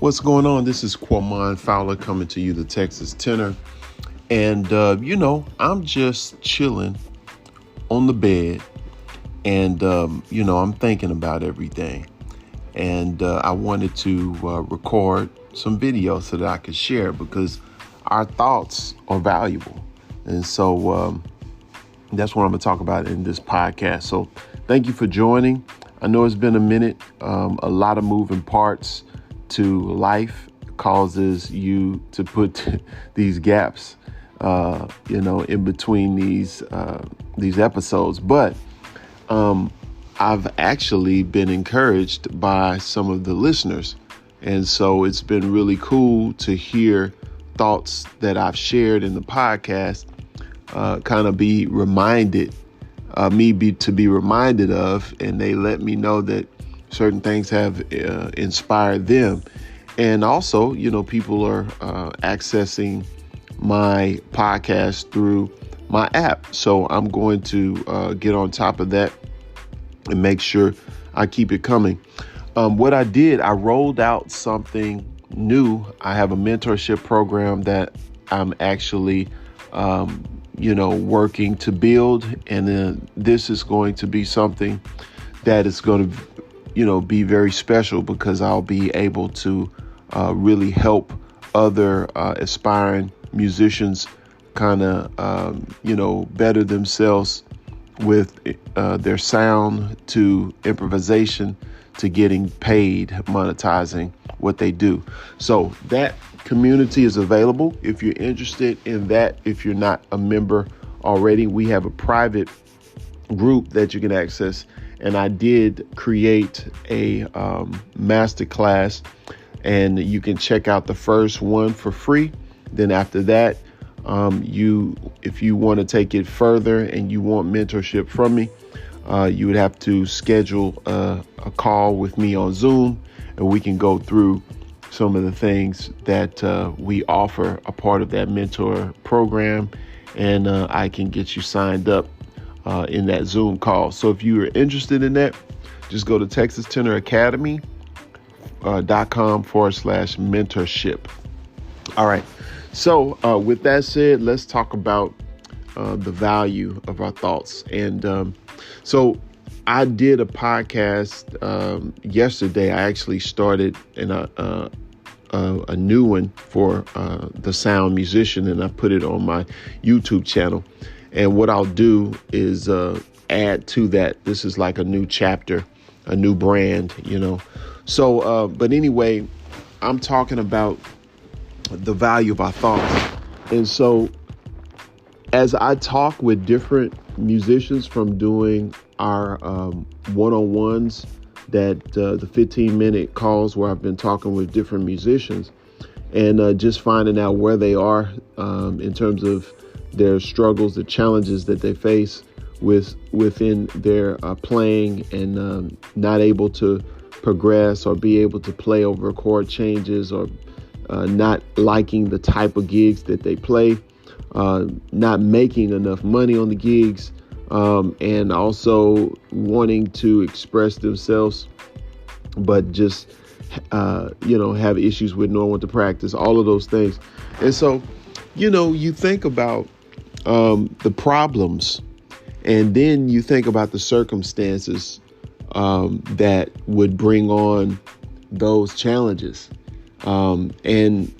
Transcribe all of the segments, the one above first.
What's going on? This is Quamon Fowler coming to you, the Texas Tenor. And, I'm just chilling on the bed and, I'm thinking about everything. And I wanted to record some video so that I could share because our thoughts are valuable. And so that's what I'm going to talk about in this podcast. So thank you for joining. I know it's been a minute, a lot of moving parts to life causes you to put these gaps, in between these episodes. But I've actually been encouraged by some of the listeners. And so it's been really cool to hear thoughts that I've shared in the podcast, kind of be reminded, to be reminded of, and they let me know that certain things have inspired them. And also, people are accessing my podcast through my app. So I'm going to get on top of that and make sure I keep it coming. What I did, I rolled out something new. I have a mentorship program that I'm actually, working to build. And then this is going to be something that is going to, be very special because I'll be able to really help other aspiring musicians kind of, better themselves with their sound to improvisation to getting paid, monetizing what they do. So that community is available if you're interested in that. If you're not a member already, we have a private group that you can access. And I did create a masterclass, and you can check out the first one for free. Then after that, if you want to take it further and you want mentorship from me, you would have to schedule a call with me on Zoom, and we can go through some of the things that we offer a part of that mentor program, and I can get you signed up in that Zoom call. So if you are interested in that, just go to TexasTenorAcademy.com/mentorship. All right. So with that said, let's talk about the value of our thoughts. And so I did a podcast yesterday. I actually started a new one for the Sound Musician, and I put it on my YouTube channel. And what I'll do is add to that. This is like a new chapter, a new brand, So, but anyway, I'm talking about the value of our thoughts. And so as I talk with different musicians from doing our one-on-ones, that the 15-minute calls where I've been talking with different musicians and just finding out where they are in terms of their struggles, the challenges that they face within their playing and not able to progress or be able to play over chord changes, or not liking the type of gigs that they play, not making enough money on the gigs, and also wanting to express themselves, but just, have issues with knowing what to practice, all of those things. And so, you think about the problems, and then you think about the circumstances that would bring on those challenges. And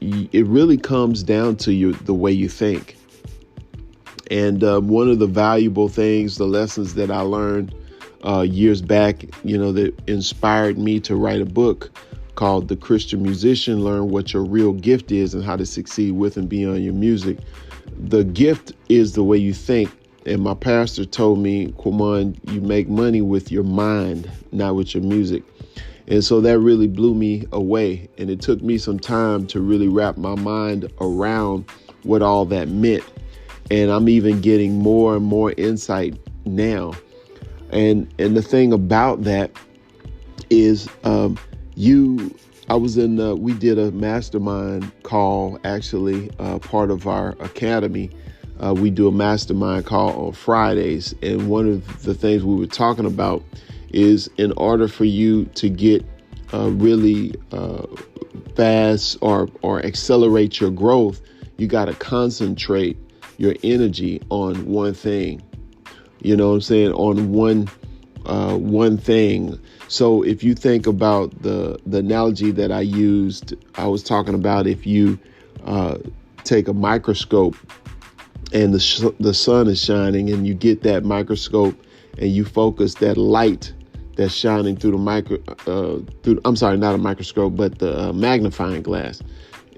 it really comes down to the way you think. And one of the valuable things, the lessons that I learned years back, that inspired me to write a book called The Christian Musician: Learn What Your Real Gift Is and How to Succeed With and Beyond Your Music. The gift is the way you think. And my pastor told me, Quamon, you make money with your mind, not with your music. And so that really blew me away. And it took me some time to really wrap my mind around what all that meant. And I'm even getting more and more insight now. And the thing about that is we did a mastermind call, actually, part of our academy. We do a mastermind call on Fridays. And one of the things we were talking about is, in order for you to get really fast or accelerate your growth, you got to concentrate your energy on one thing. You know what I'm saying? On one thing. So if you think about the analogy that I used, I was talking about if you take a microscope and the sun is shining, and you get that microscope and you focus that light that's shining through I'm sorry, not a microscope, but the magnifying glass.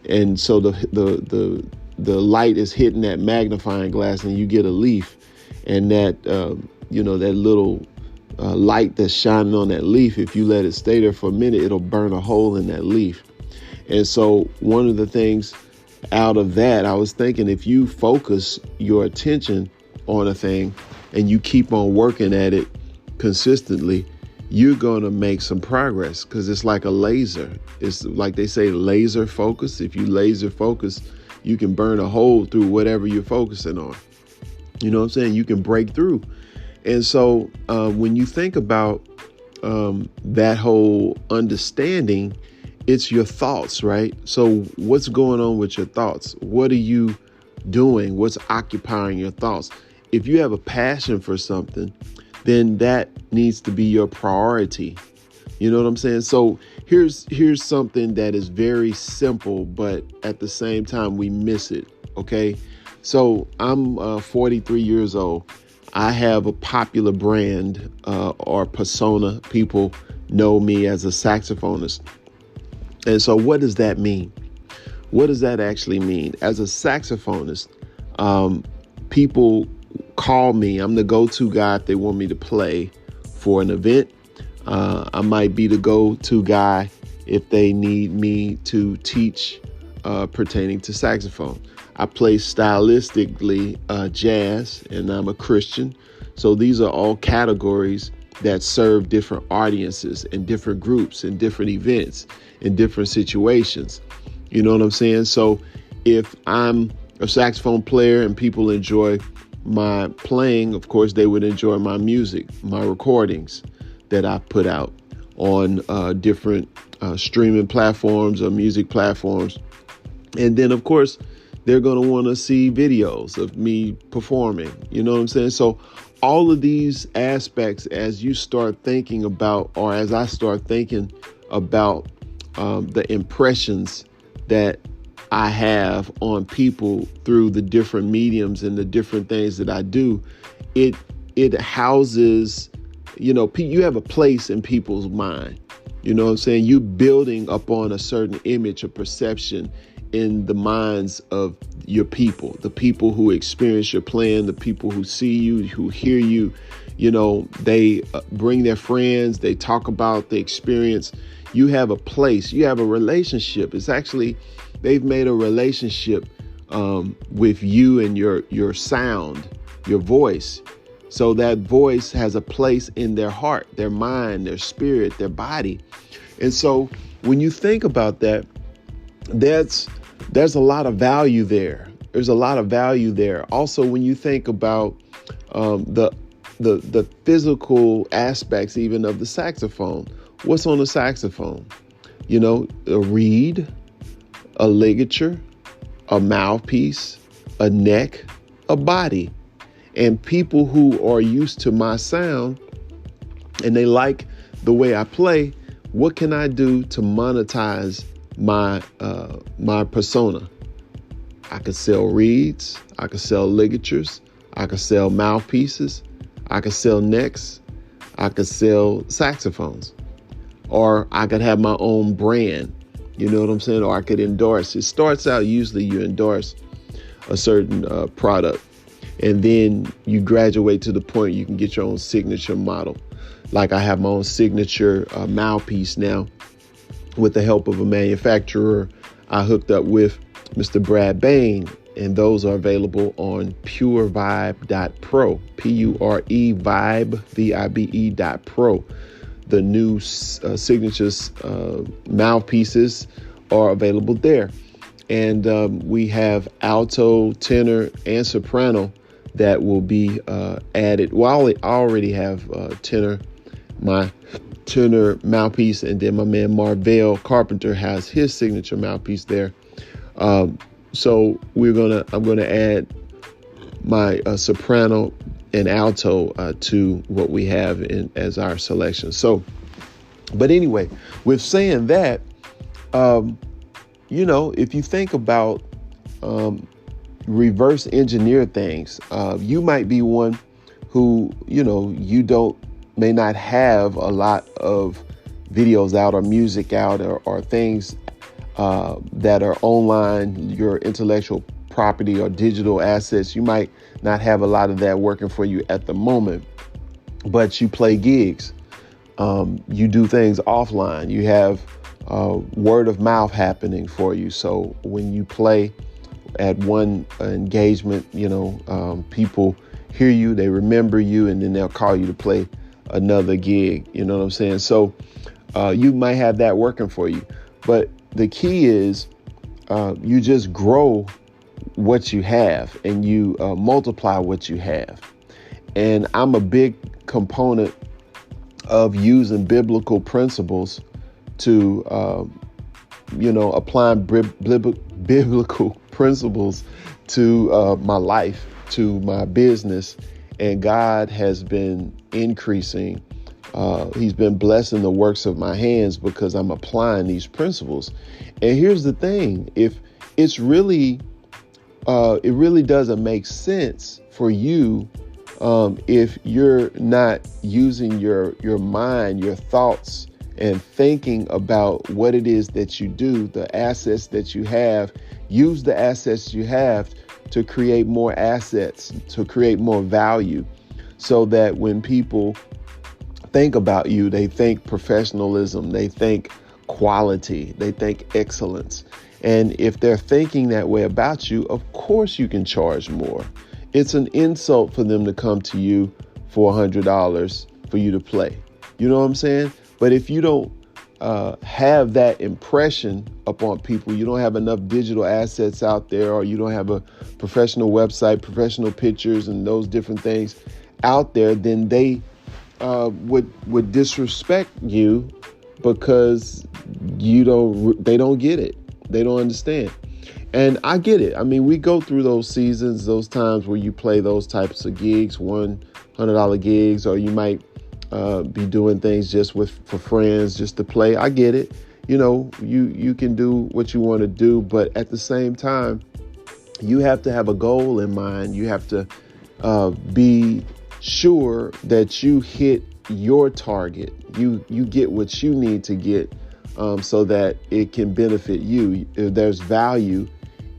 And so the light is hitting that magnifying glass, and you get a leaf, and that that little light that's shining on that leaf, if you let it stay there for a minute, it'll burn a hole in that leaf. And so one of the things out of that, I was thinking, if you focus your attention on a thing and you keep on working at it consistently, you're going to make some progress, because it's like a laser. It's like they say, laser focus. If you laser focus, you can burn a hole through whatever you're focusing on. You know what I'm saying? You can break through. And so when you think about that whole understanding, it's your thoughts, right? So what's going on with your thoughts? What are you doing? What's occupying your thoughts? If you have a passion for something, then that needs to be your priority. You know what I'm saying? So here's something that is very simple, but at the same time, we miss it. Okay. So I'm 43 years old. I have a popular brand or persona. People know me as a saxophonist. And so what does that mean? What does that actually mean? As a saxophonist, people call me. I'm the go-to guy if they want me to play for an event. I might be the go-to guy if they need me to teach pertaining to saxophone. I play stylistically jazz, and I'm a Christian. So these are all categories that serve different audiences and different groups and different events in different situations. You know what I'm saying? So if I'm a saxophone player and people enjoy my playing, of course, they would enjoy my music, my recordings that I put out on different streaming platforms or music platforms. And then, of course, they're going to want to see videos of me performing. You know what I'm saying? So all of these aspects, as you start thinking about, or as I start thinking about the impressions that I have on people through the different mediums and the different things that I do, it houses, you have a place in people's mind. You know what I'm saying? You building upon a certain image or perception in the minds of your people, the people who experience your plan, the people who see you, who hear you. They bring their friends, they talk about the experience. You have a place, you have a relationship. It's actually, they've made a relationship with you and your sound, your voice. So that voice has a place in their heart, their mind, their spirit, their body. And so when you think about that, there's a lot of value there. There's a lot of value there. Also, when you think about the physical aspects even of the saxophone, what's on the saxophone? A reed, a ligature, a mouthpiece, a neck, a body. And people who are used to my sound and they like the way I play, what can I do to monetize my persona? I could sell reeds, I could sell ligatures, I could sell mouthpieces, I could sell necks, I could sell saxophones, or I could have my own brand. You know what I'm saying? Or I could endorse. It starts out, usually you endorse a certain product, and then you graduate to the point you can get your own signature model. Like I have my own signature mouthpiece now with the help of a manufacturer I hooked up with, Mr. Brad Bain, and those are available on purevibe.pro, P-U-R-E Vibe, V-I-B-E.pro. The new signatures mouthpieces are available there. And we have alto, tenor, and soprano that will be added. Well, I already have tenor. My tenor mouthpiece, and then my man Marvell Carpenter has his signature mouthpiece there. So I'm gonna add my soprano and alto to what we have as our selection. So, but anyway, with saying that, if you think about reverse engineer things, you might be one who, you may not have a lot of videos out or music out or things that are online, your intellectual property or digital assets. You might not have a lot of that working for you at the moment, but you play gigs. You do things offline. You have word of mouth happening for you. So when you play at one engagement, people hear you, they remember you, and then they'll call you to play another gig. You know what I'm saying? So you might have that working for you. But the key is you just grow what you have and you multiply what you have. And I'm a big component of using biblical principles to, applying biblical principles to my life, to my business. And God has been increasing. He's been blessing the works of my hands because I'm applying these principles. And here's the thing. If it's really, it really doesn't make sense for you if you're not using your mind, your thoughts, and thinking about what it is that you do, the assets that you have. Use the assets you have to create more assets, to create more value, so that when people think about you, they think professionalism, they think quality, they think excellence. And if they're thinking that way about you, of course you can charge more. It's an insult for them to come to you for $100 for you to play. You know what I'm saying? But if you don't have that impression upon people, you don't have enough digital assets out there, or you don't have a professional website, professional pictures, and those different things out there, then they would disrespect you because they don't get it. They don't understand. And I get it. I mean, we go through those seasons, those times where you play those types of gigs, $100 gigs, or you might be doing things just for friends, just to play. I get it. You can do what you want to do, but at the same time, you have to have a goal in mind. You have to be sure that you hit your target. You get what you need to get so that it can benefit you. There's value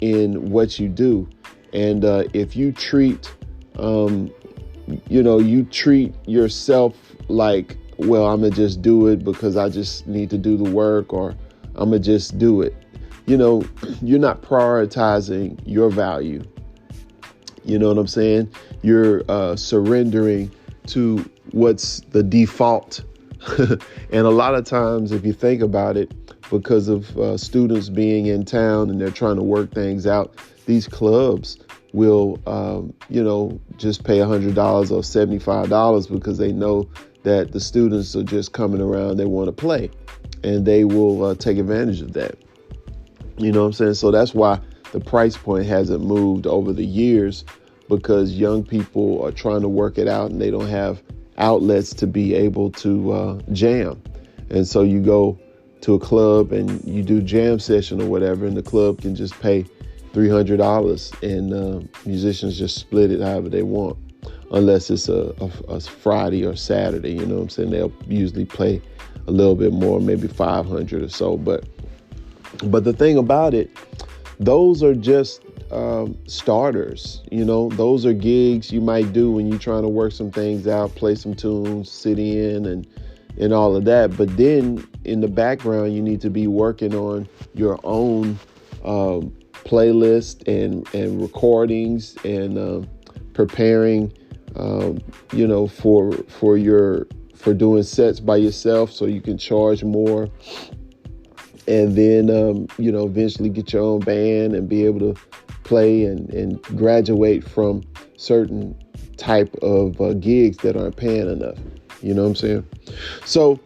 in what you do. And if you treat, you treat yourself like, well, I'm going to just do it because I just need to do the work, or I'm going to just do it. You're not prioritizing your value. You know what I'm saying? You're surrendering to what's the default. And a lot of times, if you think about it, because of students being in town and they're trying to work things out, these clubs will, just pay $100 or $75 because they know that the students are just coming around. They want to play, and they will take advantage of that. You know what I'm saying? So that's why the price point hasn't moved over the years, because young people are trying to work it out and they don't have outlets to be able to jam. And so you go to a club and you do jam session or whatever, and the club can just pay $300 and musicians just split it however they want, unless it's a Friday or Saturday. You know what I'm saying? They'll usually play a little bit more, maybe 500 or so. But the thing about it, those are just starters. Those are gigs you might do when you're trying to work some things out, play some tunes, sit in and all of that. But then in the background, you need to be working on your own playlist and recordings and preparing, for doing sets by yourself so you can charge more. And then, eventually get your own band and be able to play and graduate from certain type of gigs that aren't paying enough. You know what I'm saying? So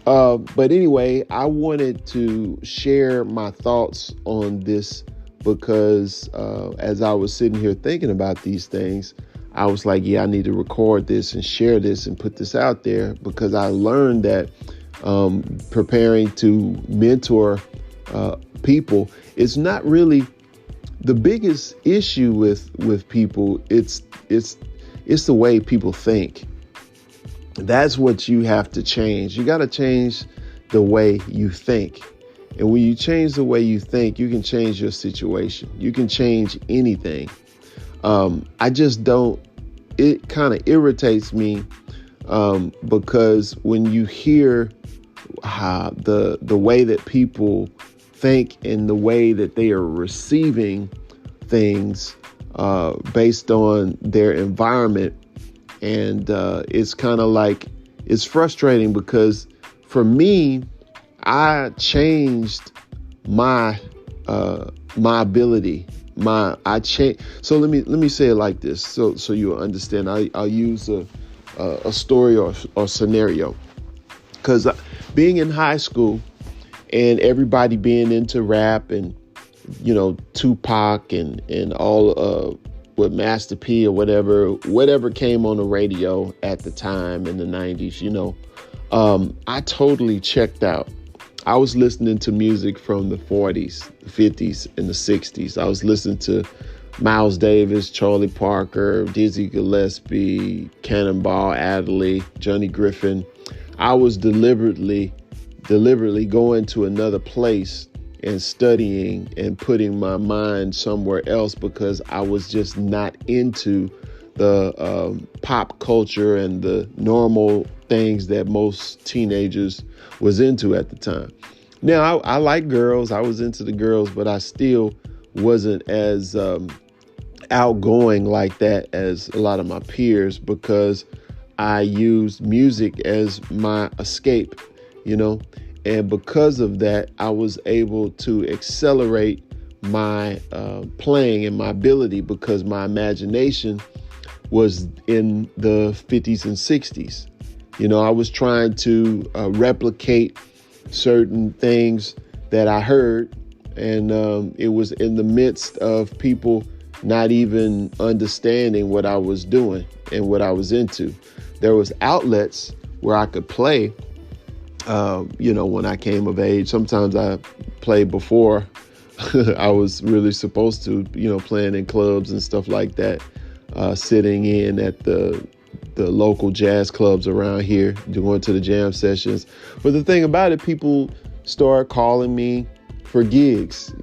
But anyway, I wanted to share my thoughts on this because as I was sitting here thinking about these things, I was like, yeah, I need to record this and share this and put this out there because I learned that preparing to mentor people, it's not really the biggest issue with people. It's the way people think. That's what you have to change. You got to change the way you think. And when you change the way you think, you can change your situation. You can change anything. I just don't, it kind of irritates me because when you hear the way that people think and the way that they are receiving things based on their environment, and it's kind of like, it's frustrating because for me, I changed my ability. I changed. So let me say it like this, so you'll understand. I'll use a story or scenario, because being in high school and everybody being into rap and Tupac and all with Master P or whatever came on the radio at the time in the 90s, I totally checked out. I was listening to music from the 40s, the 50s, and the 60s. I was listening to Miles Davis, Charlie Parker, Dizzy Gillespie, Cannonball Adderley, Johnny Griffin. I was deliberately going to another place and studying and putting my mind somewhere else because I was just not into the pop culture and the normal things that most teenagers was into at the time. Now, I like girls. I was into the girls, but I still wasn't as outgoing like that as a lot of my peers because I used music as my escape, and because of that, I was able to accelerate my playing and my ability because my imagination was in the 50s and 60s. I was trying to replicate certain things that I heard, and it was in the midst of people not even understanding what I was doing and what I was into. There was outlets where I could play, when I came of age. Sometimes I played before I was really supposed to, playing in clubs and stuff like that, sitting in at the local jazz clubs around here, going to the jam sessions. But the thing about it, people started calling me for gigs,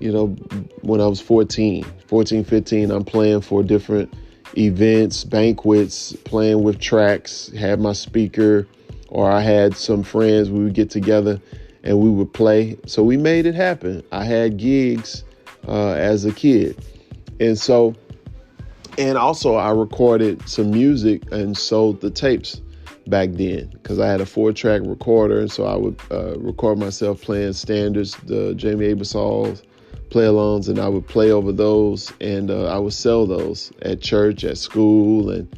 when I was 14, 15, I'm playing for different events, banquets, playing with tracks, had my speaker, or I had some friends, we would get together and we would play. So we made it happen. I had gigs as a kid. And also I recorded some music and sold the tapes back then because I had a 4-track recorder. And so I would record myself playing standards, the Jamie Aebersold play-alongs, and I would play over those and I would sell those at church, at school. And,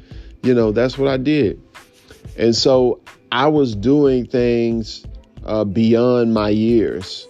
that's what I did. And so I was doing things beyond my years.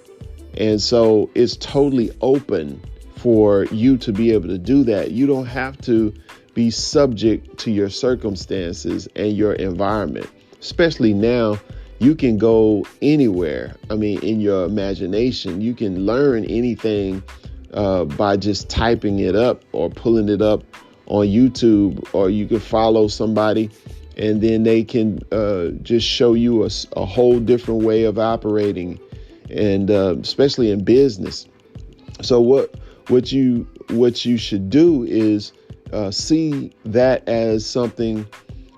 And so it's totally open for you to be able to do that. You don't have to be subject to your circumstances and your environment. Especially now, you can go anywhere. I mean, in your imagination, you can learn anything by just typing it up or pulling it up on YouTube, or you can follow somebody and then they can just show you a whole different way of operating, and especially in business. So what you should do is see that as something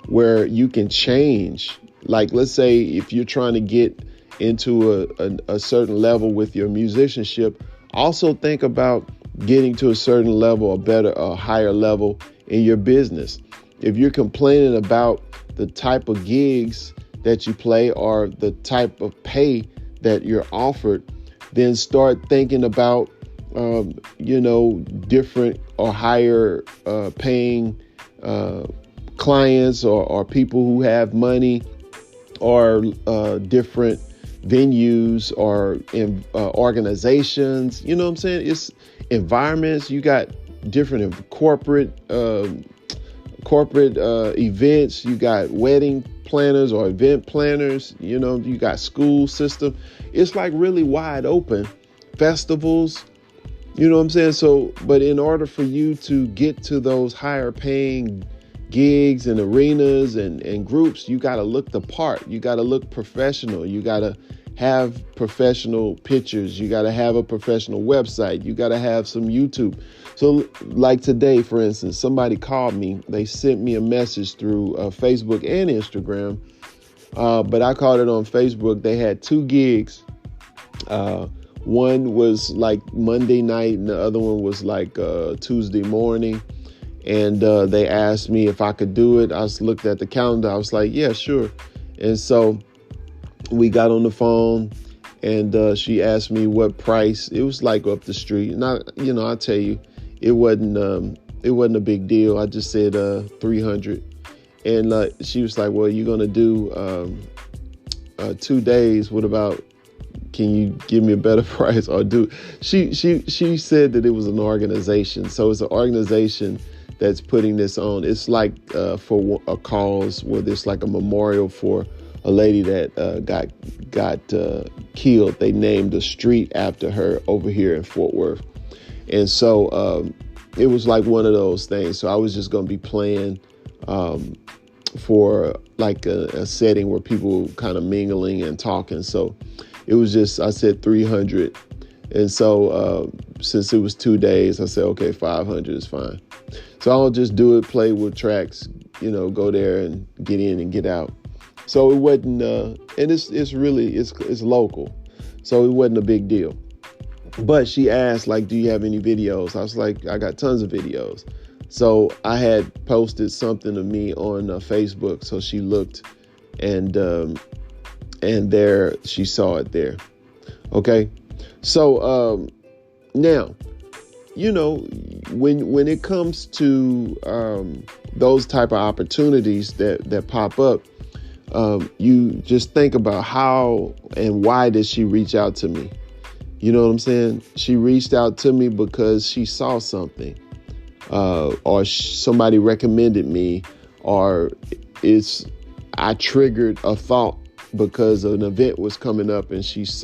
where you can change. Like, let's say if you're trying to get into a certain level with your musicianship, also think about getting to a certain level, a higher level in your business. If you're complaining about the type of gigs that you play or the type of pay that you're offered, then start thinking about, different or higher paying clients or people who have money, or different venues or in organizations. You know what I'm saying? It's environments. You got different corporate events. You got wedding planners or event planners. You know, you got school system. It's like really wide open. Festivals. You know what I'm saying? So, but in order for you to get to those higher paying gigs and arenas and groups, you got to look the part. You got to look professional. You got to have professional pictures. You got to have a professional website. You got to have some YouTube. So like today, for instance, somebody called me. They sent me a message through Facebook and Instagram. But I called it on Facebook. They had 2 gigs. One was like Monday night and the other one was like Tuesday morning. And they asked me if I could do it. I looked at the calendar. I was like, yeah, sure. And so we got on the phone and she asked me what price. It was like up the street. And I tell you, it wasn't a big deal. I just said $300. And she was like, well, you're going to do 2 days. What about, can you give me a better price or do? She said that it was an organization. So it's an organization that's putting this on. It's like for a cause where there's like a memorial for a lady that got killed. They named a street after her over here in Fort Worth. And so it was like one of those things. So I was just going to be playing for like a setting where people kind of mingling and talking. So it was just, I said 300. And so since it was 2 days, I said, okay, 500 is fine. So I'll just do it, play with tracks, go there and get in and get out. So it wasn't, and it's local. So it wasn't a big deal. But she asked, like, do you have any videos? I was like, I got tons of videos. So I had posted something of me on Facebook. So she looked and there she saw it there. Okay. So now, when it comes to those type of opportunities that pop up, you just think about how and why did she reach out to me? You know what I'm saying? She reached out to me because she saw something, or somebody recommended me, or I triggered a thought because an event was coming up and she was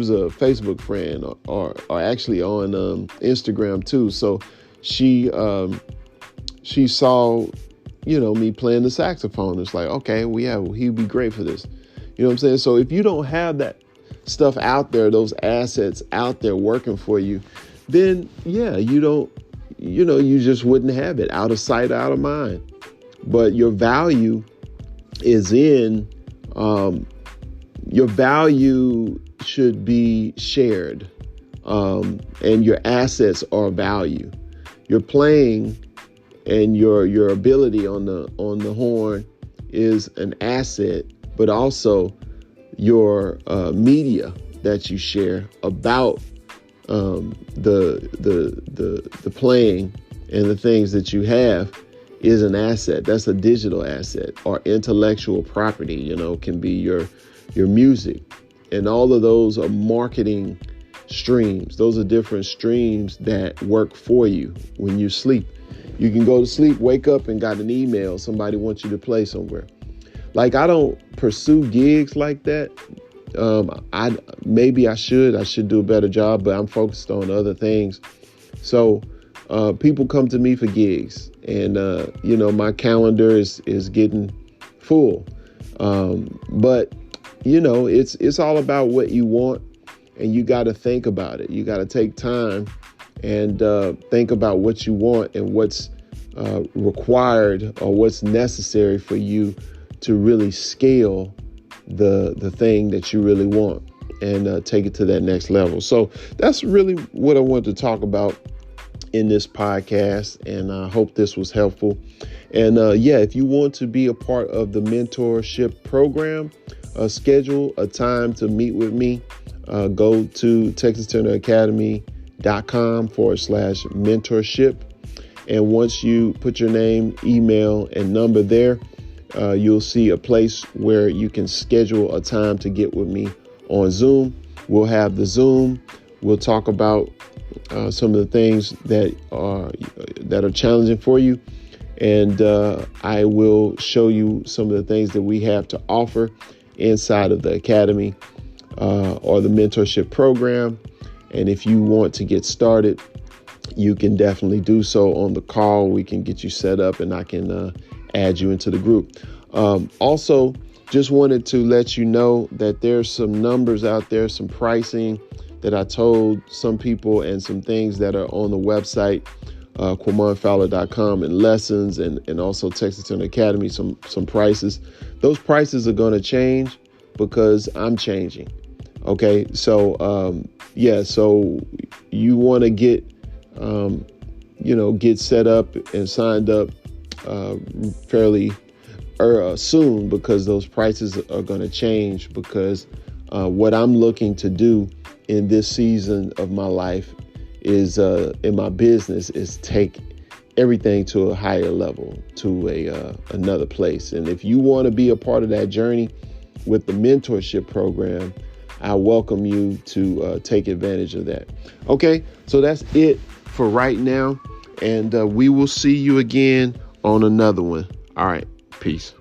a Facebook friend or actually on Instagram too. So she saw, me playing the saxophone. It's like, okay, he'd be great for this. You know what I'm saying? So if you don't have that stuff out there, those assets out there working for you, then you just wouldn't have it. Out of sight, out of mind. But your value is in, your value should be shared, and your assets are value. Your playing and your ability on the horn is an asset, but also your media that you share about the playing and the things that you have is an asset. That's a digital asset, or intellectual property, can be your music. And all of those are marketing streams. Those are different streams that work for you when you sleep. You can go to sleep, wake up and got an email. Somebody wants you to play somewhere. Like, I don't pursue gigs like that. Maybe I should do a better job, but I'm focused on other things. So people come to me for gigs, and my calendar is getting full. But it's all about what you want, and you got to think about it. You got to take time and think about what you want and what's required or what's necessary for you to really scale the thing that you really want and take it to that next level. So that's really what I wanted to talk about in this podcast, and I hope this was helpful. And if you want to be a part of the mentorship program, schedule a time to meet with me. Go to TexasTurnerAcademy.com/mentorship. And once you put your name, email, and number there, you'll see a place where you can schedule a time to get with me on Zoom. We'll have the Zoom. We'll talk about some of the things that are challenging for you. And I will show you some of the things that we have to offer inside of the academy or the mentorship program. And if you want to get started, you can definitely do so on the call. We can get you set up and I can add you into the group. Also, just wanted to let you know that there's some numbers out there, some pricing that I told some people and some things that are on the website, QuamonFowler.com, and lessons and also Texas Turner Academy, some prices. Those prices are going to change because I'm changing. Okay, so so you want to get set up and signed up fairly soon, because those prices are going to change, because what I'm looking to do in this season of my life is in my business is take everything to a higher level, to another place. And if you want to be a part of that journey with the mentorship program, I welcome you to take advantage of that. Okay, so that's it for right now. And we will see you again on another one. All right, peace.